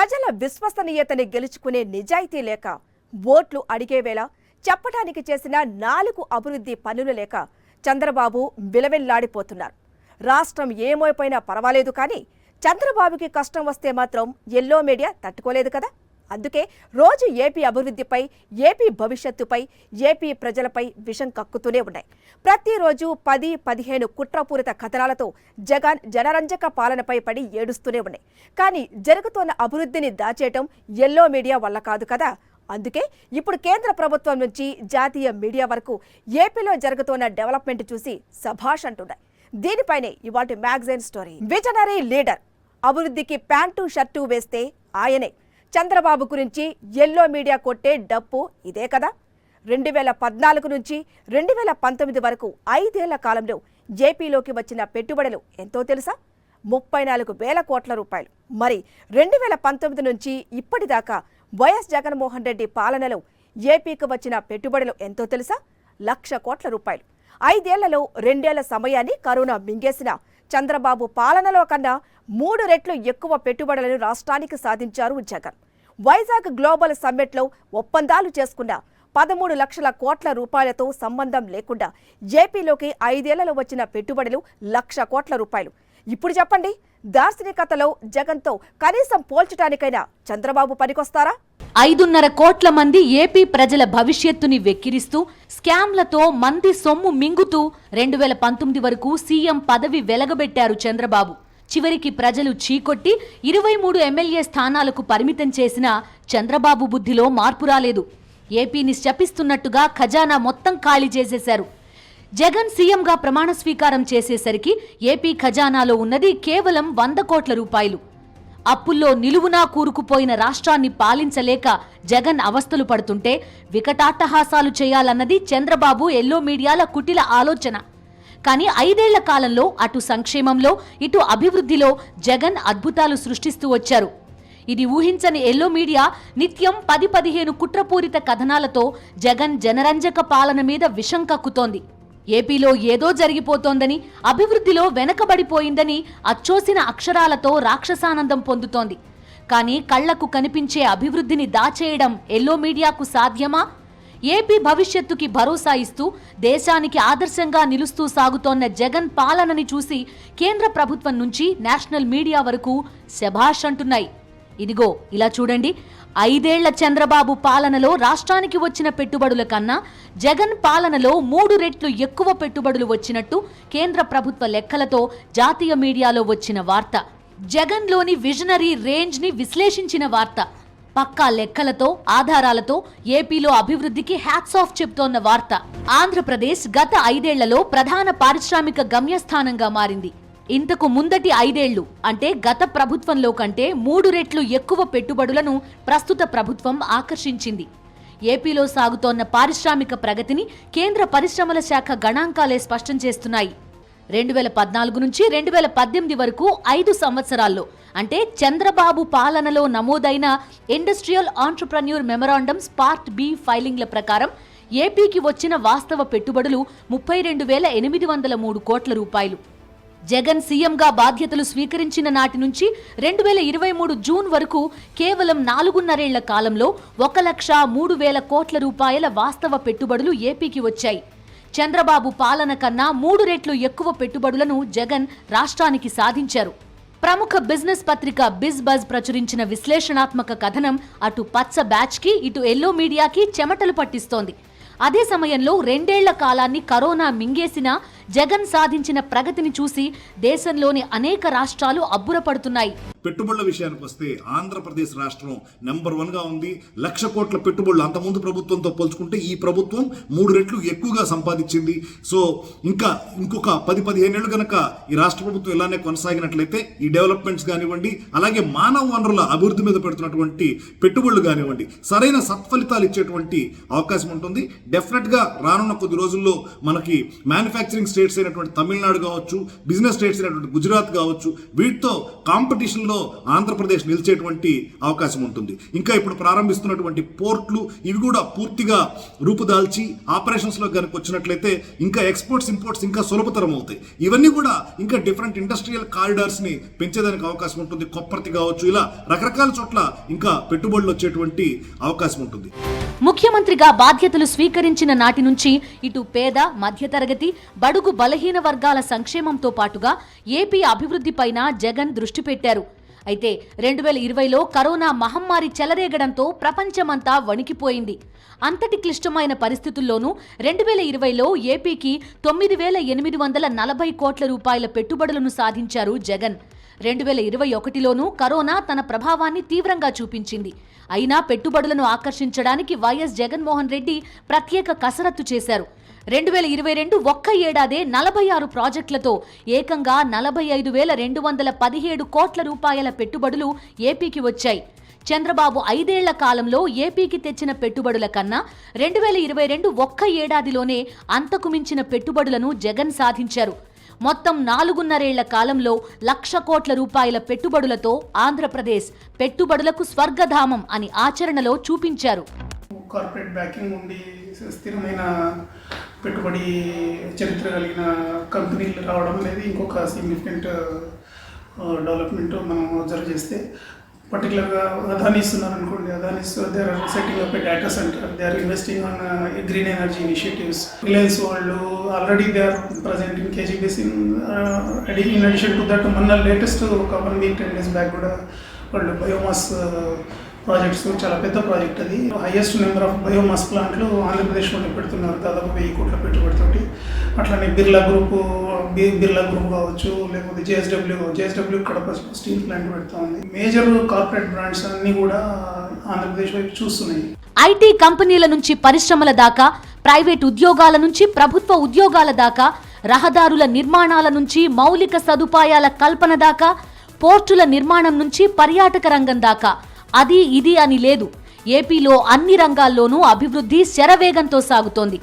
ప్రజల విశ్వసనీయతని గెలుచుకునే నిజాయితీ లేక, ఓట్లు అడిగే వేళ చెప్పడానికి చేసిన 4 అభివృద్ధి పనులు లేక చంద్రబాబు విలవెల్లాడిపోతున్నారు. రాష్ట్రం ఏమైపోయినా పర్వాలేదు కానీ చంద్రబాబుకి కష్టం వస్తే మాత్రం ఎల్లో మీడియా తట్టుకోలేదు కదా. అందుకే రోజు ఏపీ అభివృద్ధిపై, ఏపీ భవిష్యత్తుపై, ఏపీ ప్రజలపై విషం కక్కుతూనే ఉన్నాయి. ప్రతిరోజు 10-15 కుట్రపూరిత కథనాలతో జగన్ జనరంజక పాలనపై పడి ఏడుస్తూనే ఉన్నాయి. కానీ జరుగుతున్న అభివృద్ధిని దాచేయటం ఎల్లో మీడియా వల్ల కాదు కదా. అందుకే ఇప్పుడు కేంద్ర ప్రభుత్వం నుంచి జాతీయ మీడియా వరకు ఏపీలో జరుగుతున్న డెవలప్మెంట్ చూసి సభాష్ అంటున్నాయి. దీనిపైనే ఇవాటి మ్యాగజైన్ స్టోరీ. విజనరీ లీడర్, అభివృద్ధికి ప్యాంటు షర్టు వేస్తే ఆయనే. చంద్రబాబు గురించి ఎల్లో మీడియా కొట్టే డప్పు ఇదే కదా. 2014 నుంచి 2019 వరకు 5 ఏళ్ల కాలంలో ఏపీలోకి వచ్చిన పెట్టుబడులు ఎంతో తెలుసా? 34,000 కోట్ల రూపాయలు. మరి 2019 నుంచి ఇప్పటిదాకా వైఎస్ జగన్మోహన్ రెడ్డి పాలనలో ఏపీకి వచ్చిన పెట్టుబడులు ఎంతో తెలుసా? 1,00,000 కోట్ల రూపాయలు. 5 ఏళ్లలో 2 ఏళ్ల సమయాన్ని కరోనా మింగేసిన చంద్రబాబు పాలనలో కన్నా 3 రెట్లు ఎక్కువ పెట్టుబడులను రాష్ట్రానికి సాధించారు జగన్. వైజాగ్ గ్లోబల్ సమ్మిట్లో ఒప్పందాలు చేసుకున్న 13 లక్షల కోట్ల రూపాయలతో సంబంధం లేకుండా ఏపీలోకి 5 ఏళ్లలో వచ్చిన పెట్టుబడులు 1,00,000 కోట్ల రూపాయలు. ఇప్పుడు చెప్పండి, దార్శనికతలో జగన్తో కనీసం పోల్చడానికైనా చంద్రబాబు పనికొస్తారా? 5.5 కోట్ల మంది ఏపీ ప్రజల భవిష్యత్తుని వెక్కిరిస్తూ, స్కామ్లతో మంది సొమ్ము మింగుతూ 2019 వరకు సీఎం పదవి వెలగబెట్టారు చంద్రబాబు. చివరికి ప్రజలు చీకొట్టి 23 ఎమ్మెల్యే స్థానాలకు పరిమితం చేసిన చంద్రబాబు బుద్ధిలో మార్పు రాలేదు. ఏపీని శపిస్తున్నట్టుగా ఖజానా మొత్తం ఖాళీ చేసేశారు. జగన్ సీఎంగా ప్రమాణ స్వీకారం చేసేసరికి ఏపీ ఖజానాలో ఉన్నది కేవలం 100 కోట్ల రూపాయలు. అప్పుల్లో నిలువునా కూరుకుపోయిన రాష్ట్రాన్ని పాలించలేక జగన్ అవస్థలు పడుతుంటే వికటాట్టహాసాలు చేయాలన్నది చంద్రబాబు ఎల్లో మీడియాల కుటిల ఆలోచన. కానీ 5 ఏళ్ల కాలంలో అటు సంక్షేమంలో, ఇటు అభివృద్ధిలో జగన్ అద్భుతాలు సృష్టిస్తూ వచ్చారు. ఇది ఊహించని ఎల్లో మీడియా నిత్యం 10-15 కుట్రపూరిత కథనాలతో జగన్ జనరంజక పాలన మీద విషం కక్కుతోంది. ఏపీలో ఏదో జరిగిపోతోందని, అభివృద్ధిలో వెనకబడిపోయిందని అచ్చోసిన అక్షరాలతో రాక్షసానందం పొందుతోంది. కానీ కళ్లకు కనిపించే అభివృద్ధిని దాచేయడం ఎల్లో మీడియాకు సాధ్యమా? ఏపీ భవిష్యత్తుకి భరోసా ఇస్తూ దేశానికి ఆదర్శంగా నిలుస్తూ సాగుతోన్న జగన్ పాలనని చూసి కేంద్ర ప్రభుత్వం నుంచి నేషనల్ మీడియా వరకు శభాష్ అంటున్నాయి. ఇదిగో ఇలా చూడండి, 5 ఏళ్ల చంద్రబాబు పాలనలో రాష్ట్రానికి వచ్చిన పెట్టుబడుల కన్నా జగన్ పాలనలో 3 రెట్లు ఎక్కువ పెట్టుబడులు వచ్చినట్టు కేంద్ర ప్రభుత్వ లెక్కలతో జాతీయ మీడియాలో వచ్చిన వార్త. జగన్లోని విజనరీ రేంజ్ ని విశ్లేషించిన వార్త. పక్కా లెక్కలతో, ఆధారాలతో ఏపీలో అభివృద్ధికి హ్యాట్స్ ఆఫ్ చెప్తోన్న వార్త. ఆంధ్రప్రదేశ్ గత 5 ఏళ్లలో ప్రధాన పారిశ్రామిక గమ్యస్థానంగా మారింది. ఇంతకు ముందటి 5 ఏళ్లు అంటే గత ప్రభుత్వంలో కంటే 3 రెట్లు ఎక్కువ పెట్టుబడులను ప్రస్తుత ప్రభుత్వం ఆకర్షించింది. ఏపీలో సాగుతోన్న పారిశ్రామిక ప్రగతిని కేంద్ర పరిశ్రమల శాఖ గణాంకాలే స్పష్టం చేస్తున్నాయి. 2014 నుంచి 2018 వరకు 5 సంవత్సరాల్లో అంటే చంద్రబాబు పాలనలో నమోదైన industrial entrepreneur memorandums part B ఫైలింగ్ల ప్రకారం ఏపీకి వచ్చిన వాస్తవ పెట్టుబడులు 32,803 కోట్ల రూపాయలు. జగన్ సీఎంగా బాధ్యతలు స్వీకరించిన నాటి నుంచి 2023 జూన్ వరకు కేవలం 4.5 ఏళ్ల కాలంలో 1,03,000 కోట్ల రూపాయల వాస్తవ పెట్టుబడులు ఏపీకి వచ్చాయి. చంద్రబాబు పాలన కన్నా 3 రెట్లు ఎక్కువ పెట్టుబడులను జగన్ రాష్ట్రానికి సాధించారు. ప్రముఖ బిజినెస్ పత్రిక బిజ్ బజ్ ప్రచురించిన విశ్లేషణాత్మక కథనం అటు పచ్చ బ్యాచ్ కి, ఇటు ఎల్లో మీడియాకి చెమటలు పట్టిస్తోంది. అదే సమయంలో 2 ఏళ్ల కాలాన్ని కరోనా మింగేసిన జగన్ సాధించిన ప్రగతిని చూసి దేశంలోని అనేక రాష్ట్రాలు అబ్బురపడుతున్నాయి. పెట్టుబడుల విషయానికి వస్తే ఆంధ్రప్రదేశ్ రాష్ట్రం నెంబర్ 1 గా ఉంది. 1,00,000 కోట్ల పెట్టుబడులు అంతకుముందు ప్రభుత్వంతో పోల్చుకుంటే ఈ ప్రభుత్వం 3 రెట్లు ఎక్కువగా సంపాదించింది. సో ఇంకొక 10-15 ఏళ్ళు కనుక ఈ రాష్ట్ర ప్రభుత్వం ఇలానే కొనసాగినట్లయితే ఈ డెవలప్మెంట్స్ కానివ్వండి, అలాగే మానవ వనరుల అభివృద్ధి మీద పెడుతున్నటువంటి పెట్టుబడులు కానివ్వండి, సరైన సత్ఫలితాలు ఇచ్చేటువంటి అవకాశం ఉంటుంది. డెఫినెట్ గా రానున్న కొద్ది రోజుల్లో మనకి మ్యానుఫ్యాక్చరింగ్ స్టేట్స్ అయినటువంటి తమిళనాడు కావచ్చు, బిజినెస్ స్టేట్స్ అయినటువంటి గుజరాత్ కావచ్చు, వీటితో కాంపిటీషన్లో ర్యాంకింగ్లో ఆంధ్రప్రదేశ్ నిలిచేటువంటి అవకాశం ఉంటుంది. ఇంకా ఇప్పుడు ప్రారంభిస్తున్నటువంటి పోర్ట్లు ఇవి కూడా పూర్తిగా రూపుదాల్చి ఆపరేషన్స్లో కనుక వచ్చినట్లయితే ఇంకా ఎక్స్పోర్ట్స్ ఇంపోర్ట్స్ ఇంకా సులభతరం అవుతాయి. ఇవన్నీ కూడా ఇంకా డిఫరెంట్ ఇండస్ట్రియల్ కారిడార్స్ని పెంచేదానికి అవకాశం ఉంటుంది. కొప్పర్తి కావచ్చు, ఇలా రకరకాల చోట్ల ఇంకా పెట్టుబడులు వచ్చేటువంటి అవకాశం ఉంటుంది. ముఖ్యమంత్రిగా బాధ్యతలు స్వీకరించిన నాటి నుంచి ఇటు పేద, మధ్యతరగతి, బడుగు బలహీన వర్గాల సంక్షేమంతో పాటుగా ఏపీ అభివృద్ధిపైన జగన్ దృష్టి పెట్టారు. అయితే 2020లో కరోనా మహమ్మారి చెలరేగడంతో ప్రపంచమంతా వణికిపోయింది. అంతటి క్లిష్టమైన పరిస్థితుల్లోనూ 2020లో ఏపీకి 9,840 కోట్ల రూపాయల పెట్టుబడులను సాధించారు జగన్. 2021లోనూ కరోనా తన ప్రభావాన్ని తీవ్రంగా చూపించింది. అయినా పెట్టుబడులను ఆకర్షించడానికి వైఎస్ జగన్మోహన్ రెడ్డి ప్రత్యేక కసరత్తు చేశారు. 2022 ఒక్క ఏడాదే 46 ప్రాజెక్టులతో ఏకంగా 45,217 కోట్ల రూపాయల పెట్టుబడులు ఏపీకి వచ్చాయి. చంద్రబాబు 5 ఏళ్ల కాలంలో ఏపీకి తెచ్చిన పెట్టుబడుల కన్నా 2022 ఒక్క ఏడాదిలోనే అంతకు మించిన పెట్టుబడులను జగన్ సాధించారు. మొత్తం 4.5 ఏళ్ల కాలంలో 1,00,000 కోట్ల రూపాయల పెట్టుబడులతో ఆంధ్రప్రదేశ్ పెట్టుబడులకు స్వర్గధామం అని ఆచరణలో చూపించారు. కార్పొరేట్ బ్యాకింగ్ ఉండి స్థిరమైన పెట్టుబడి చరిత్ర కలిగిన కంపెనీలు రావడం అనేది ఇంకొక సిగ్నిఫికెంట్ డెవలప్మెంట్ మనం అబ్జర్వ్ చేస్తే, పర్టికులర్గా అదానీస్ ఉన్నారనుకోండి, Adanis they are setting up a data centre, they are investing on green energy initiatives. Reliance వాళ్ళు already they are present in KG basin. In addition to that మొన్న లేటెస్ట్ ఒక 1 వీక్ 10 డేస్ బ్యాక్ కూడా వాళ్ళు biomass projects, చాలా పెద్ద project అది. Highest number of biomass ప్లాంట్లు ఆంధ్రప్రదేశ్లోనే పెడుతున్నారు, దాదాపు 1000 కోట్ల పెట్టుబడితోటి. అట్లానే బిర్లా గ్రూప్ కావచ్చు, లేకపోతే జేఎస్డబ్ల్యూ కడప స్టీల్ ప్లాంట్ పెడుతూ ఉంది. మేజర్ కార్పొరేట్ బ్రాండ్స్ అన్నీ కూడా ఆంధ్రప్రదేశ్ వైపు చూస్తున్నాయి. ఐటీ కంపెనీల నుంచి పరిశ్రమల దాకా, ప్రైవేట్ ఉద్యోగాల నుంచి ప్రభుత్వ ఉద్యోగాల దాకా, రహదారుల నిర్మాణాల నుంచి మౌలిక సదుపాయాల కల్పన దాకా, పోర్టుల నిర్మాణం నుంచి పర్యాటక రంగం దాకా అది ఇది అని లేదు. ఏపీలో అన్ని రంగాల్లోనూ అభివృద్ధి శరవేగంతో సాగుతోంది.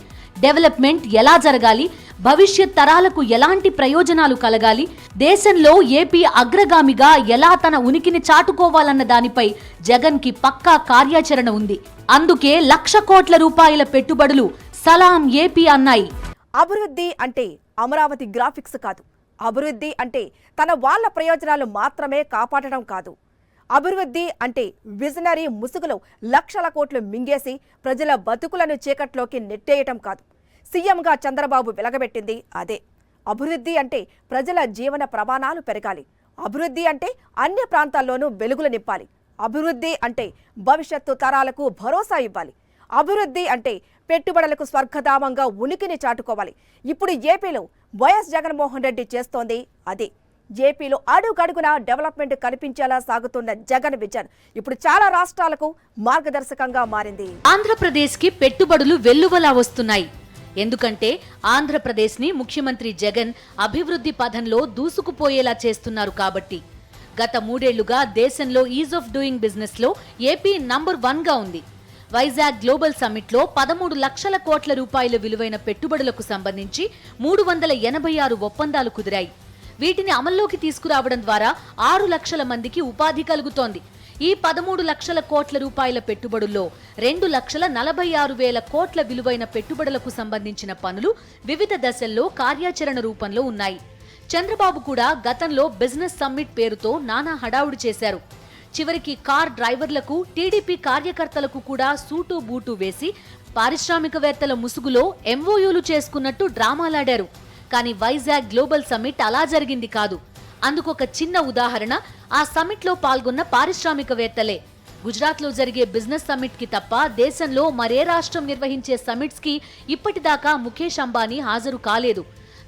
డెవలప్మెంట్ ఎలా జరగాలి, భవిష్యత్ తరాలకు ఎలాంటి ప్రయోజనాలు కలగాలి, దేశంలో ఏపీ అగ్రగామిగా ఎలా తన ఉనికిని చాటుకోవాలన్న దానిపై జగన్ కి పక్కా కార్యాచరణ ఉంది. అందుకే 1,00,000 కోట్ల రూపాయల పెట్టుబడులు సలాం ఏపీ అన్నాయి. అభివృద్ధి అంటే అమరావతి గ్రాఫిక్స్ కాదు. అభివృద్ధి అంటే తన వాళ్ళ ప్రయోజనాలు మాత్రమే కాపాడడం కాదు. అభివృద్ధి అంటే విజనరీ ముసుగులో 1,00,000 కోట్లు మింగేసి ప్రజల బతుకులను చీకట్లోకి నెట్టేయటం కాదు. సీఎంగా చంద్రబాబు వెలగబెట్టింది అదే. అభివృద్ధి అంటే ప్రజల జీవన ప్రమాణాలు పెరగాలి. అభివృద్ధి అంటే అన్ని ప్రాంతాల్లోనూ వెలుగులు నింపాలి. అభివృద్ధి అంటే భవిష్యత్తు తరాలకు భరోసా ఇవ్వాలి. అభివృద్ధి అంటే పెట్టుబడులకు స్వర్గధామంగా ఉనికిని చాటుకోవాలి. ఇప్పుడు ఏపీలో వైఎస్ జగన్మోహన్ రెడ్డి చేస్తోంది అదే. ఏపీలో అడుగడుగునా డెవలప్మెంట్ కనిపించేలా సాగుతున్న జగన్ విజన్ ఇప్పుడు చాలా రాష్ట్రాలకు మార్గదర్శకంగా మారింది. ఆంధ్రప్రదేశ్ కి పెట్టుబడులు వెల్లువలా వస్తున్నాయి. ఎందుకంటే ఆంధ్రప్రదేశ్ ని ముఖ్యమంత్రి జగన్ అభివృద్ధి పథంలో దూసుకుపోయేలా చేస్తున్నారు కాబట్టి. గత 3 ఏళ్లుగా దేశంలో ఈజ్ ఆఫ్ డూయింగ్ బిజినెస్ లో ఏపీ నంబర్ 1 గా ఉంది. వైజాగ్ గ్లోబల్ సమ్మిట్ లో 13 లక్షల కోట్ల రూపాయల విలువైన పెట్టుబడులకు సంబంధించి 386 ఒప్పందాలు కుదిరాయి. వీటిని అమల్లోకి తీసుకురావడం ద్వారా 6 లక్షల మందికి ఉపాధి కలుగుతోంది. ఈ 13 లక్షల కోట్ల రూపాయల పెట్టుబడుల్లో 2,46,000 కోట్ల విలువైన పెట్టుబడులకు సంబంధించిన పనులు వివిధ దశల్లో కార్యాచరణ రూపంలో ఉన్నాయి. చంద్రబాబు కూడా గతంలో బిజినెస్ సమ్మిట్ పేరుతో నానా హడావుడి చేశారు. చివరికి కార్ డ్రైవర్లకు, టీడీపీ కార్యకర్తలకు కూడా సూటు బూటు వేసి పారిశ్రామికవేత్తల ముసుగులో ఎంఓయూలు చేసుకున్నట్టు డ్రామాలాడారు. కానీ వైజాగ్ గ్లోబల్ సమ్మిట్ అలా జరిగింది కాదు. అందుకొక చిన్న ఉదాహరణ ఆ సమ్మిట్ లో పాల్గొన్న పారిశ్రామికవేత్తలే. గుజరాత్ లో జరిగే బిజినెస్ సమ్మిట్ కి తప్ప దేశంలో మరే రాష్ట్రం నిర్వహించే సమ్మిట్స్ కి ఇప్పటిదాకా ముఖేష్ అంబానీ హాజరు కాలేదు.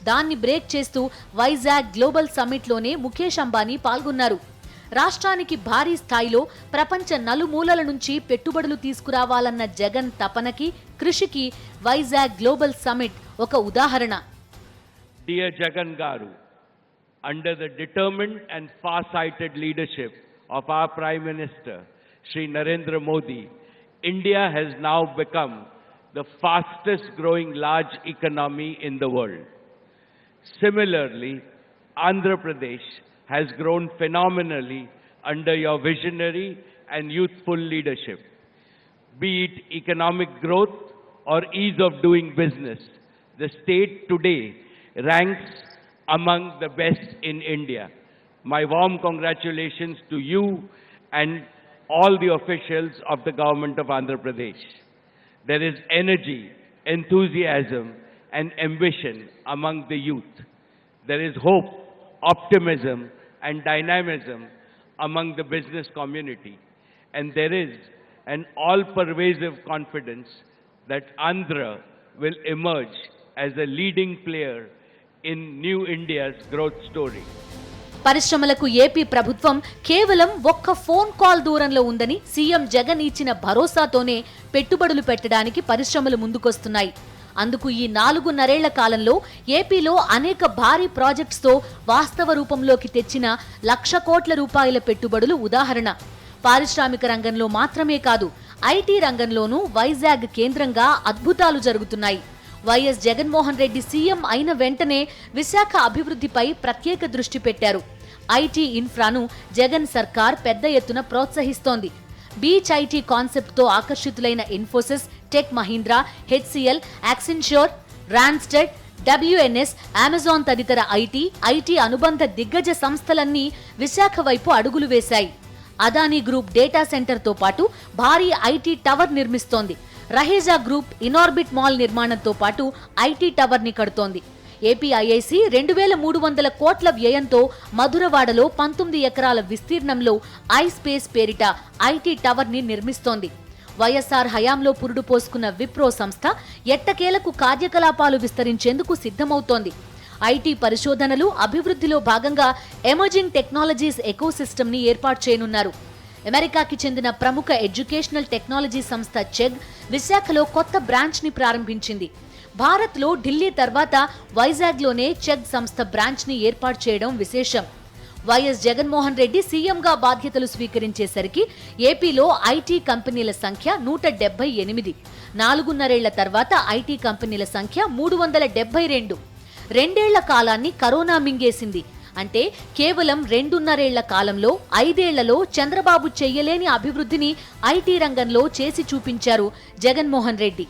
దాన్ని బ్రేక్ చేస్తూ వైజాగ్ గ్లోబల్ సమ్మిట్ లోనే ముఖేష్ అంబానీ పాల్గొన్నారు. రాష్ట్రానికి భారీ స్థాయిలో ప్రపంచ నలుమూలల నుంచి పెట్టుబడులు తీసుకురావాలన్న జగన్ తపనకి, కృషికి వైజాగ్ గ్లోబల్ సమ్మిట్ ఒక ఉదాహరణ. Dear Jagan Garu, under the determined and far-sighted leadership of our Prime Minister, Shri Narendra Modi, India has now become the fastest growing large economy in the world. Similarly, Andhra Pradesh has grown phenomenally under your visionary and youthful leadership. Be it economic growth or ease of doing business, the state today ranks among the best in India. My warm congratulations to you and all the officials of the government of Andhra Pradesh. There is energy, enthusiasm, and ambition among the youth. There is hope, optimism, and dynamism among the business community. And there is an all-pervasive confidence that Andhra will emerge as a leading player in New India's growth story. పరిశ్రమలకు AP ప్రభుత్వం కేవలం ఒక్క phone call దూరంలో ఉందని CM Jagan ఇచ్చిన భరోసాతోనే పెట్టుబడులు పెట్టడానికి పరిశ్రమలు ముందుకొస్తున్నాయి. అందుకు ఈ 4.5 కాలంలో ఏపీలో అనేక భారీ ప్రాజెక్ట్స్తో వాస్తవ రూపంలోకి తెచ్చిన 1,00,000 కోట్ల రూపాయల పెట్టుబడులు ఉదాహరణ. పారిశ్రామిక రంగంలో మాత్రమే కాదు, ఐటీ రంగంలోనూ వైజాగ్ కేంద్రంగా అద్భుతాలు జరుగుతున్నాయి. వైఎస్ జగన్మోహన్ రెడ్డి సీఎం అయిన వెంటనే విశాఖ అభివృద్ధిపై ప్రత్యేక దృష్టి పెట్టారు. ఐటీ ఇన్ఫ్రాను జగన్ సర్కార్ పెద్ద ఎత్తున ప్రోత్సహిస్తోంది. బీచ్ ఐటీ కాన్సెప్ట్తో ఆకర్షితులైన Infosys, tech Mahindra, HCL, Accenture, Randstad, WNS, Amazon తదితర ఐటీ అనుబంధ దిగ్గజ సంస్థలన్నీ విశాఖ వైపు అడుగులు వేశాయి. అదానీ గ్రూప్ డేటా సెంటర్తో పాటు భారీ ఐటీ టవర్ నిర్మిస్తోంది. రహేజా గ్రూప్ ఇనార్బిట్ మాల్ నిర్మాణంతో పాటు ఐటీ టవర్ని కడుతోంది. ఏపీఐఐసి 2,300 కోట్ల వ్యయంతో మధురవాడలో 19 ఎకరాల విస్తీర్ణంలో ఐస్పేస్ పేరిట ఐటీ టవర్ని నిర్మిస్తోంది. వైఎస్ఆర్ హయాంలో పురుడు పోసుకున్న విప్రో సంస్థ ఎట్టకేలకు కార్యకలాపాలు విస్తరించేందుకు సిద్ధమవుతోంది. ఐటీ పరిశోధనలు, అభివృద్ధిలో భాగంగా ఎమర్జింగ్ టెక్నాలజీస్ ఎకోసిస్టమ్ని ఏర్పాటు చేయనున్నారు. అమెరికాకి చెందిన ప్రముఖ ఎడ్యుకేషనల్ టెక్నాలజీ సంస్థ చెగ్ విశాఖలో కొత్త బ్రాంచ్ని ప్రారంభించింది. భారత్లో ఢిల్లీ తర్వాత వైజాగ్లోనే చెగ్ సంస్థ బ్రాంచ్ని ఏర్పాటు చేయడం విశేషం. వైఎస్ జగన్మోహన్ రెడ్డి సీఎంగా బాధ్యతలు స్వీకరించేసరికి ఏపీలో ఐటీ కంపెనీల సంఖ్య 178. 4.5 తర్వాత ఐటీ కంపెనీల సంఖ్య 372. 2 ఏళ్ల కాలాన్ని కరోనా మింగేసింది. అంటే కేవలం 2.5 కాలంలో 5 ఏళ్లలో చంద్రబాబు చెయ్యలేని అభివృద్ధిని ఐటీ రంగంలో చేసి చూపించారు జగన్మోహన్ రెడ్డి.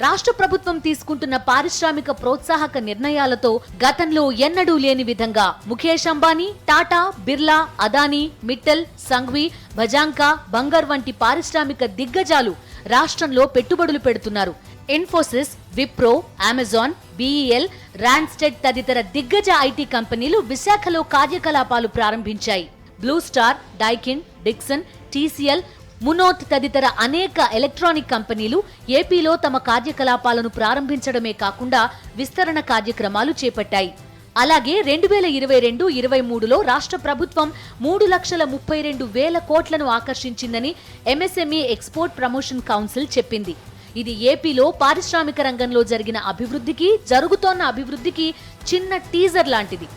రాష్ట్ర ప్రభుత్వం తీసుకుంటున్న పారిశ్రామిక ప్రోత్సాహక నిర్ణయాలతో గతంలో ఎన్నడూ లేని విధంగా ముఖేష్ అంబానీ, టాటా, బిర్లా, అదానీ, మిట్టల్, సంఘ్వి, భజాంకా, బంగర్ వంటి పారిశ్రామిక దిగ్గజాలు రాష్ట్రంలో పెట్టుబడులు పెడుతున్నారు. ఇన్ఫోసిస్, విప్రో, అమెజాన్, బీఈఎల్, రాన్స్టెడ్ తదితర దిగ్గజ ఐటీ కంపెనీలు విశాఖలో కార్యకలాపాలు ప్రారంభించాయి. Blue star, Daikin, Dixon, TCL, Munot తదితర అనేక ఎలక్ట్రానిక్ కంపెనీలు ఏపీలో తమ కార్యకలాపాలను ప్రారంభించడమే కాకుండా విస్తరణ కార్యక్రమాలు చేపట్టాయి. అలాగే 2022-23లో రాష్ట్ర ప్రభుత్వం 3,32,000 కోట్లను ఆకర్షించిందని ఎంఎస్ఎంఈ ఎక్స్పోర్ట్ ప్రమోషన్ కౌన్సిల్ చెప్పింది. ఇది ఏపీలో పారిశ్రామిక రంగంలో జరిగిన అభివృద్ధికి, జరుగుతోన్న అభివృద్ధికి చిన్న టీజర్ లాంటిది.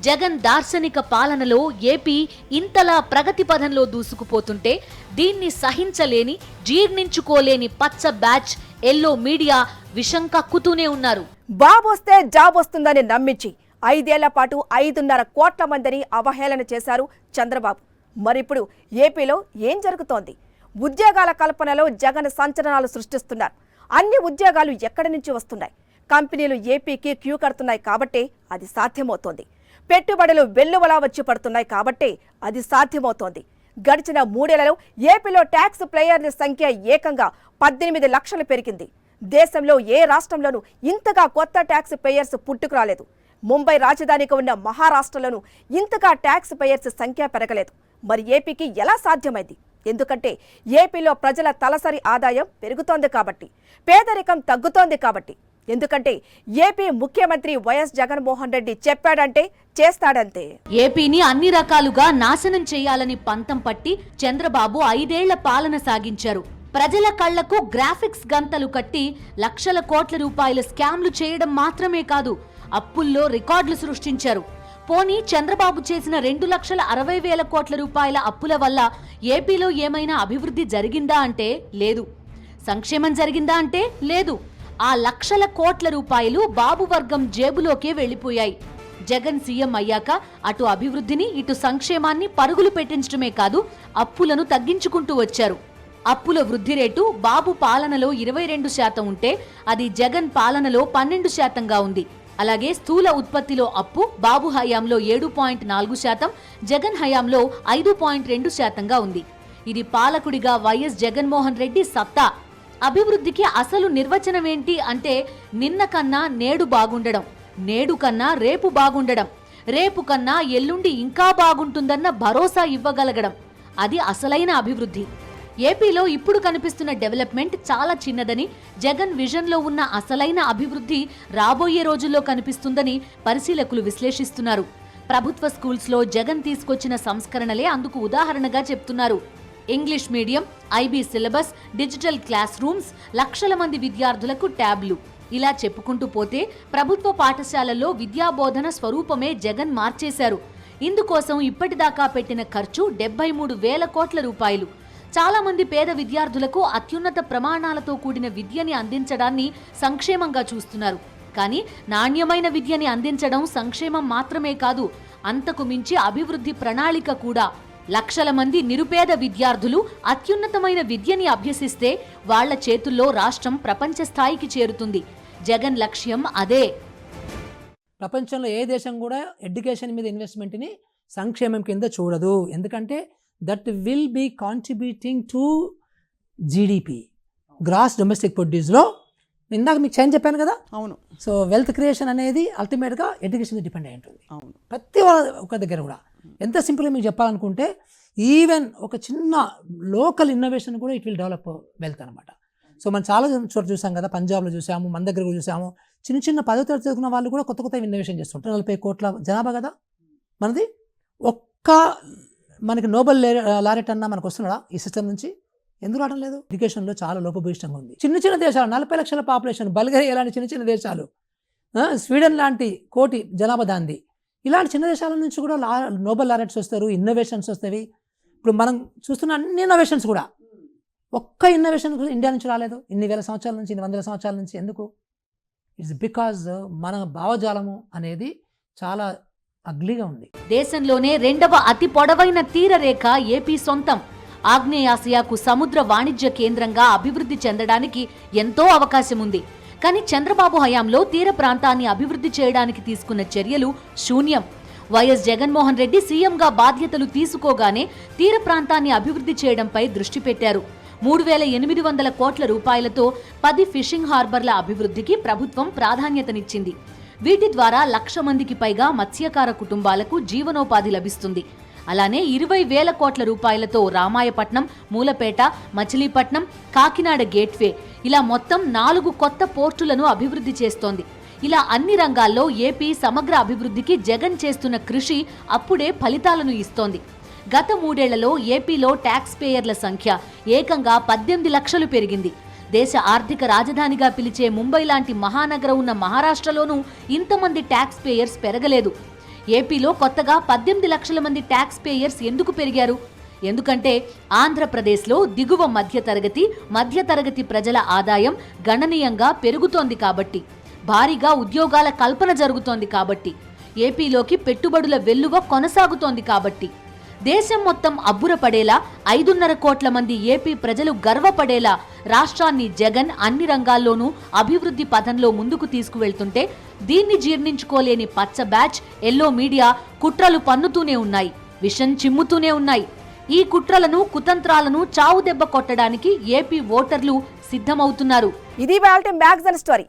జగన్ దార్శనిక పాలనలో ఏపీ ఇంతలా ప్రగతి పథంలో దూసుకుపోతుంటే దీన్ని సహించలేని, జీర్ణించుకోలేని పచ్చ బ్యాచ్, ఎల్లో మీడియా విషం కక్కుతూనే ఉన్నారు. బాబొస్తే జాబ్ వస్తుందని నమ్మించి 5 ఏళ్ల పాటు 5.5 కోట్ల మందిని అవహేళన చేశారు చంద్రబాబు. మరిప్పుడు ఏపీలో ఏం జరుగుతోంది? ఉద్యోగాల కల్పనలో జగన్ సంచలనాలు సృష్టిస్తున్నారు. అన్ని ఉద్యోగాలు ఎక్కడి నుంచి వస్తున్నాయి? కంపెనీలు ఏపీకి క్యూ కడుతున్నాయి కాబట్టే అది సాధ్యమవుతోంది. పెట్టుబడులు వెల్లువలా వచ్చి పడుతున్నాయి కాబట్టే అది సాధ్యమవుతోంది. గడిచిన 3 ఏళ్లలో ఏపీలో ట్యాక్స్ ప్లేయర్ల సంఖ్య ఏకంగా 18 లక్షలు పెరిగింది. దేశంలో ఏ రాష్ట్రంలోనూ ఇంతగా కొత్త ట్యాక్స్ పేయర్స్ పుట్టుకురాలేదు. ముంబై రాజధానిగా ఉన్న మహారాష్ట్రలోనూ ఇంతగా ట్యాక్స్ పేయర్స్ సంఖ్య పెరగలేదు. మరి ఏపీకి ఎలా సాధ్యమైంది? ఎందుకంటే ఏపీలో ప్రజల తలసరి ఆదాయం పెరుగుతోంది కాబట్టి, పేదరికం తగ్గుతోంది కాబట్టి. ఎందుకంటే ఏపీ ముఖ్యమంత్రి వైఎస్ జగన్మోహన్ రెడ్డి చెప్పాడంటే చేస్తాడంతే. ఏపీని అన్ని రకాలుగా నాశనం చేయాలని పంతం పట్టి చంద్రబాబు 5 ఏళ్ల పాలన సాగించారు. ప్రజల కళ్లకు గ్రాఫిక్స్ గంతలు కట్టి లక్షల కోట్ల రూపాయల స్కామ్లు చేయడం మాత్రమే కాదు, అప్పుల్లో రికార్డులు సృష్టించారు. పోనీ చంద్రబాబు చేసిన 2,60,000 కోట్ల రూపాయల అప్పుల వల్ల ఏపీలో ఏమైనా అభివృద్ధి జరిగిందా అంటే లేదు. సంక్షేమం జరిగిందా అంటే లేదు. ఆ లక్షల కోట్ల రూపాయలు బాబు వర్గం జేబులోకే వెళ్లిపోయాయి. జగన్ సీఎం అయ్యాక అటు అభివృద్ధిని ఇటు సంక్షేమాన్ని పరుగులు పెట్టించడమే కాదు అప్పులను తగ్గించుకుంటూ వచ్చారు. అప్పుల వృద్ధి రేటు బాబు పాలనలో 22% ఉంటే అది జగన్ పాలనలో 12%గా ఉంది. అలాగే స్థూల ఉత్పత్తిలో అప్పు బాబు హయాంలో 7.4%, జగన్ హయాంలో 5.2%గా ఉంది. ఇది పాలకుడిగా వైఎస్ జగన్మోహన్ రెడ్డి సత్తా. అభివృద్ధికి అసలు నిర్వచనం ఏంటి అంటే నిన్న కన్నా నేడు బాగుండడం, నేడు కన్నా రేపు బాగుండడం, రేపు కన్నా ఎల్లుండి ఇంకా బాగుంటుందన్న భరోసా ఇవ్వగలగడం. అది అసలైన అభివృద్ధి. ఏపీలో ఇప్పుడు కనిపిస్తున్న డెవలప్మెంట్ చాలా చిన్నదని, జగన్ విజన్లో ఉన్న అసలైన అభివృద్ధి రాబోయే రోజుల్లో కనిపిస్తుందని పరిశీలకులు విశ్లేషిస్తున్నారు. ప్రభుత్వ స్కూల్స్లో జగన్ తీసుకొచ్చిన సంస్కరణలే అందుకు ఉదాహరణగా చెప్తున్నారు. English medium, IB syllabus, digital class rooms, లక్షల మంది విద్యార్థులకు ట్యాబ్లు, ఇలా చెప్పుకుంటూ పోతే ప్రభుత్వ పాఠశాలల్లో విద్యాబోధన స్వరూపమే జగన్ మార్చేశారు. ఇందుకోసం ఇప్పటిదాకా పెట్టిన ఖర్చు 73,000 కోట్ల రూపాయలు. చాలా మంది పేద విద్యార్థులకు అత్యున్నత ప్రమాణాలతో కూడిన విద్యని అందించడాన్ని సంక్షేమంగా చూస్తున్నారు. కానీ నాణ్యమైన విద్యని అందించడం సంక్షేమం మాత్రమే కాదు, అంతకు మించి అభివృద్ధి ప్రణాళిక కూడా. లక్షల మంది నిరుపేద విద్యార్థులు అత్యున్నతమైన విద్యని అభ్యసిస్తే వాళ్ల చేతుల్లో రాష్ట్రం ప్రపంచ స్థాయికి చేరుతుంది. జగన్ లక్ష్యం అదే. ప్రపంచంలో ఏ దేశం కూడా ఎడ్యుకేషన్ మీద ఇన్వెస్ట్మెంట్ని సంక్షేమం కింద చూడదు. ఎందుకంటే that will be contributing to GDP, gross domestic ప్రొడ్యూస్లో. ఇందాక మీకు చేంజ్ చెప్పాను కదా. అవును. సో వెల్త్ క్రియేషన్ అనేది అల్టిమేట్గా ఎడ్యుకేషన్ మీద డిపెండ్ అయి ఉంటుంది. అవును. ప్రతి ఒక్క దగ్గర కూడా ఎంత సింపుల్గా మీకు చెప్పాలనుకుంటే ఈవెన్ ఒక చిన్న లోకల్ ఇన్నోవేషన్ కూడా ఇట్ విల్ డెవలప్ వెల్త్ అనమాట. సో మనం చాలా చోట చూసాం కదా, పంజాబ్లో చూసాము, మన దగ్గర కూడా చూసాము. చిన్న చిన్న 10వ తరగతి చదువుకున్న వాళ్ళు కూడా కొత్త కొత్త ఇన్నోవేషన్ చేస్తుంటారు. 40 కోట్ల జనాభా కదా మనది. మనకి నోబెల్ లారెట్ అన్నా మనకు వస్తున్నాడా ఈ సిస్టమ్ నుంచి? ఎందుకు రావడం లేదు? ఎడ్యుకేషన్లో చాలా లోపభూయిష్టంగా ఉంది. చిన్న చిన్న దేశాలు, 40 లక్షల పాపులేషన్, బల్గేరియా లాంటి చిన్న చిన్న దేశాలు, స్వీడన్ లాంటి 1 కోటి జనాభా దాంది, ఇలాంటి చిన్న దేశాల నుంచి కూడా నోబెల్ లారెట్స్ వస్తారు, ఇన్నోవేషన్స్ వస్తాయి. ఇప్పుడు మనం చూస్తున్న అన్ని ఇన్నోవేషన్స్ కూడా ఒక్క ఇన్నోవేషన్ ఇండియా నుంచి రాలేదు. ఇన్ని వేల సంవత్సరాల నుంచి, ఇన్ని వందల సంవత్సరాల నుంచి. ఎందుకు? ఇట్స్ బికాజ్ మన భావజాలము అనేది చాలా అగ్లీగా ఉంది. దేశంలోనే 2వ అతి పొడవైన తీరరేఖ ఏపీ సొంతం. ఆగ్నేయాసియాకు సముద్ర వాణిజ్య కేంద్రంగా అభివృద్ధి చెందడానికి ఎంతో అవకాశం ఉంది. కానీ చంద్రబాబు హయాంలో తీర ప్రాంతాన్ని అభివృద్ధి చేయడానికి తీసుకున్న చర్యలు శూన్యం. వైఎస్ జగన్మోహన్ రెడ్డి సీఎంగా బాధ్యతలు తీసుకోగానే తీర ప్రాంతాన్ని అభివృద్ధి చేయడంపై దృష్టి పెట్టారు. 3,800 కోట్ల రూపాయలతో 10 ఫిషింగ్ హార్బర్ల అభివృద్ధికి ప్రభుత్వం ప్రాధాన్యతనిచ్చింది. వీటి ద్వారా 1,00,000 మందికి పైగా మత్స్యకార కుటుంబాలకు జీవనోపాధి లభిస్తుంది. అలానే 20,000 కోట్ల రూపాయలతో రామాయపట్నం, మూలపేట, మచిలీపట్నం, కాకినాడ గేట్వే, ఇలా మొత్తం 4 కొత్త పోర్టులను అభివృద్ధి చేస్తోంది. ఇలా అన్ని రంగాల్లో ఏపీ సమగ్ర అభివృద్ధికి జగన్ చేస్తున్న కృషి అప్పుడే ఫలితాలను ఇస్తోంది. గత 3 ఏళ్లలో ఏపీలో ట్యాక్స్ పేయర్ల సంఖ్య ఏకంగా 18 లక్షలు పెరిగింది. దేశ ఆర్థిక రాజధానిగా పిలిచే ముంబై లాంటి మహానగరం ఉన్న మహారాష్ట్రలోనూ ఇంతమంది ట్యాక్స్ పేయర్స్ పెరగలేదు. ఏపీలో కొత్తగా 18 లక్షల మంది ట్యాక్స్ పేయర్స్ ఎందుకు పెరిగారు? ఎందుకంటే ఆంధ్రప్రదేశ్లో దిగువ మధ్యతరగతి ప్రజల ఆదాయం గణనీయంగా పెరుగుతోంది కాబట్టి, భారీగా ఉద్యోగాల కల్పన జరుగుతోంది కాబట్టి, ఏపీలోకి పెట్టుబడుల వెల్లువ కొనసాగుతోంది కాబట్టి, దేశం మొత్తం అబ్బురపడేలా 5.5 కోట్ల మంది ఏపీ ప్రజలు గర్వపడేలా రాష్ట్రాన్ని జగన్ అన్ని రంగాల్లోనూ అభివృద్ధి పథంలో ముందుకు తీసుకువెళ్తుంటే దీన్ని జీర్ణించుకోలేని పచ్చ బ్యాచ్, ఎల్లో మీడియా కుట్రలు పన్నుతూనే ఉన్నాయి, విషం చిమ్ముతూనే ఉన్నాయి. ఈ కుట్రలను, కుతంత్రాలను చావు దెబ్బ కొట్టడానికి ఏపీ ఓటర్లు సిద్ధమవుతున్నారు. ఇది వాళ్ళ మ్యాగజైన్ స్టోరీ.